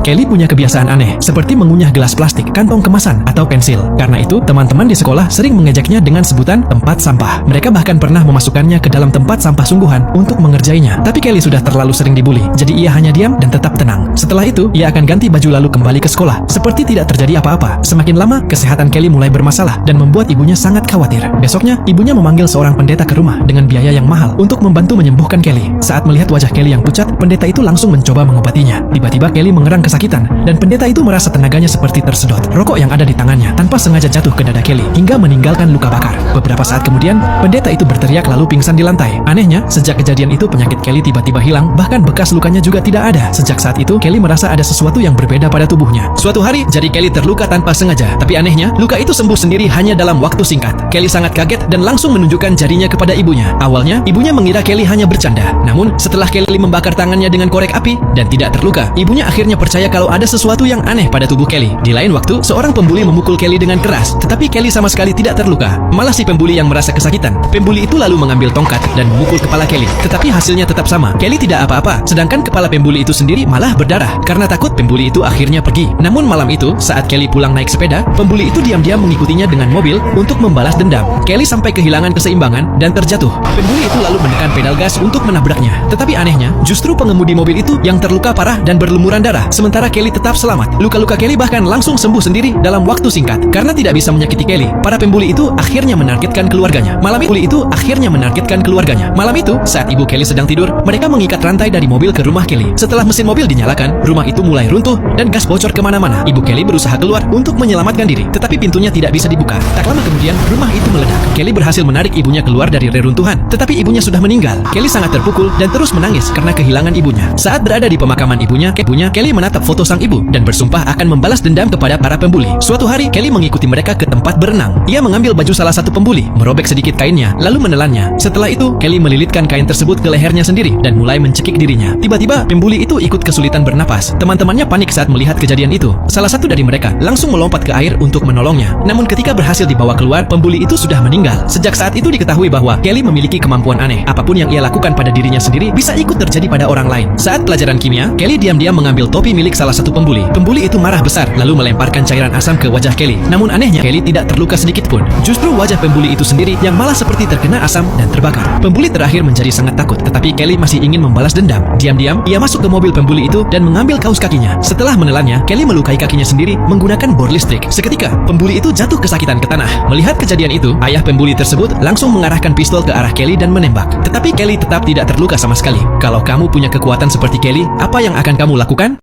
Kelly punya kebiasaan aneh, seperti mengunyah gelas plastik, kantong kemasan, atau pensil. Karena itu, teman-teman di sekolah sering mengejeknya dengan sebutan tempat sampah. Mereka bahkan pernah memasukkannya ke dalam tempat sampah sungguhan untuk mengerjainya. Tapi Kelly sudah terlalu sering dibully, jadi ia hanya diam dan tetap tenang. Setelah itu, ia akan ganti baju lalu kembali ke sekolah, seperti tidak terjadi apa-apa. Semakin lama, kesehatan Kelly mulai bermasalah dan membuat ibunya sangat khawatir. Besoknya, ibunya memanggil seorang pendeta ke rumah dengan biaya yang mahal untuk membantu menyembuhkan Kelly. Saat melihat wajah Kelly yang pucat, pendeta itu langsung mencoba mengobatinya. Tiba-tiba Kelly mengerang kesakitan, dan pendeta itu merasa tenaganya seperti tersedot. Rokok yang ada di tangannya tanpa sengaja jatuh ke dada Kelly hingga meninggalkan luka bakar. Beberapa saat kemudian, pendeta itu berteriak lalu pingsan di lantai. Anehnya, sejak kejadian itu penyakit Kelly tiba-tiba hilang, bahkan bekas lukanya juga tidak ada. Sejak saat itu, Kelly merasa ada sesuatu yang berbeda pada tubuhnya. Suatu hari, jari Kelly terluka tanpa sengaja, tapi anehnya, luka itu sembuh sendiri hanya dalam waktu singkat. Kelly sangat kaget dan langsung menunjukkan jarinya kepada ibunya. Awalnya, ibunya mengira Kelly hanya bercanda. Namun, setelah Kelly membakar tangannya dengan korek api dan tidak terluka, ibunya akhirnya percaya kalau ada sesuatu yang aneh pada tubuh Kelly. Di lain waktu, seorang pembuli memukul Kelly dengan keras, tetapi Kelly sama sekali tidak terluka. Malah si pembuli yang merasa kesakitan. Pembuli itu lalu mengambil tongkat dan memukul kepala Kelly. Tetapi hasilnya tetap sama. Kelly tidak apa-apa, sedangkan kepala pembuli itu sendiri malah berdarah. Karena takut, pembuli itu akhirnya pergi. Namun malam itu, saat Kelly pulang naik sepeda, pembuli itu diam-diam mengikutinya dengan mobil untuk membalas dendam. Kelly sampai kehilangan keseimbangan dan terjatuh. Pembuli itu lalu menekan pedal gas untuk menabraknya. Tetapi anehnya, justru pengemudi mobil itu yang terluka parah dan berlumuran darah, sementara Kelly tetap selamat. Luka-luka Kelly bahkan langsung sembuh sendiri dalam waktu singkat. Karena tidak bisa menyakiti Kelly, para pembuli itu akhirnya menargetkan keluarganya. Malam itu, saat ibu Kelly sedang tidur, mereka mengikat rantai dari mobil ke rumah Kelly. Setelah mesin mobil dinyalakan, rumah itu mulai runtuh dan gas bocor kemana-mana. Ibu Kelly berusaha keluar untuk menyelamatkan diri, tetapi pintunya tidak bisa dibuka. Tak lama kemudian, rumah itu meledak. Kelly berhasil menarik ibunya keluar dari reruntuhan, tetapi ibunya sudah meninggal. Kelly sangat terpukul dan terus menangis karena kehilangan ibunya. Saat berada di pemakaman ibunya, Kelly menatap foto sang ibu dan bersumpah akan membalas dendam kepada para pembuli. Suatu hari, Kelly mengikuti mereka ke tempat berenang. Ia mengambil baju salah satu pembuli, merobek sedikit kainnya, lalu menelannya. Setelah itu, Kelly melilitkan kain tersebut ke lehernya sendiri dan mulai mencekik dirinya. Tiba-tiba, pembuli itu ikut kesulitan bernapas. Teman-temannya panik saat melihat kejadian itu. Salah satu dari mereka langsung melompat ke air untuk menolongnya. Namun ketika berhasil dibawa keluar, pembuli itu sudah meninggal. Sejak saat itu diketahui bahwa Kelly memiliki kemampuan aneh. Apapun yang ia lakukan pada dirinya sendiri bisa ikut terjadi pada orang lain. Saat pelajaran kimia, Kelly diam-diam mengambil topi milik salah satu pembuli. Pembuli itu marah besar lalu melemparkan cairan asam ke wajah Kelly. Namun anehnya, Kelly tidak terluka sedikit pun. Justru wajah pembuli itu sendiri yang malah seperti terkena asam dan terbakar. Pembuli terakhir menjadi sangat takut, tetapi Kelly masih ingin membalas dendam. Diam-diam, ia masuk ke mobil pembuli itu dan mengambil kaus kakinya. Setelah menelannya, Kelly melukai kakinya sendiri menggunakan bor listrik. Seketika, pembuli itu jatuh kesakitan ke tanah. Melihat kejadian itu, ayah pembuli tersebut langsung mengarahkan pistol ke arah Kelly dan menembak. Tetapi Kelly tetap tidak terluka sama sekali. Kalau kamu punya kekuatan seperti Kelly, apa yang akan kamu lakukan?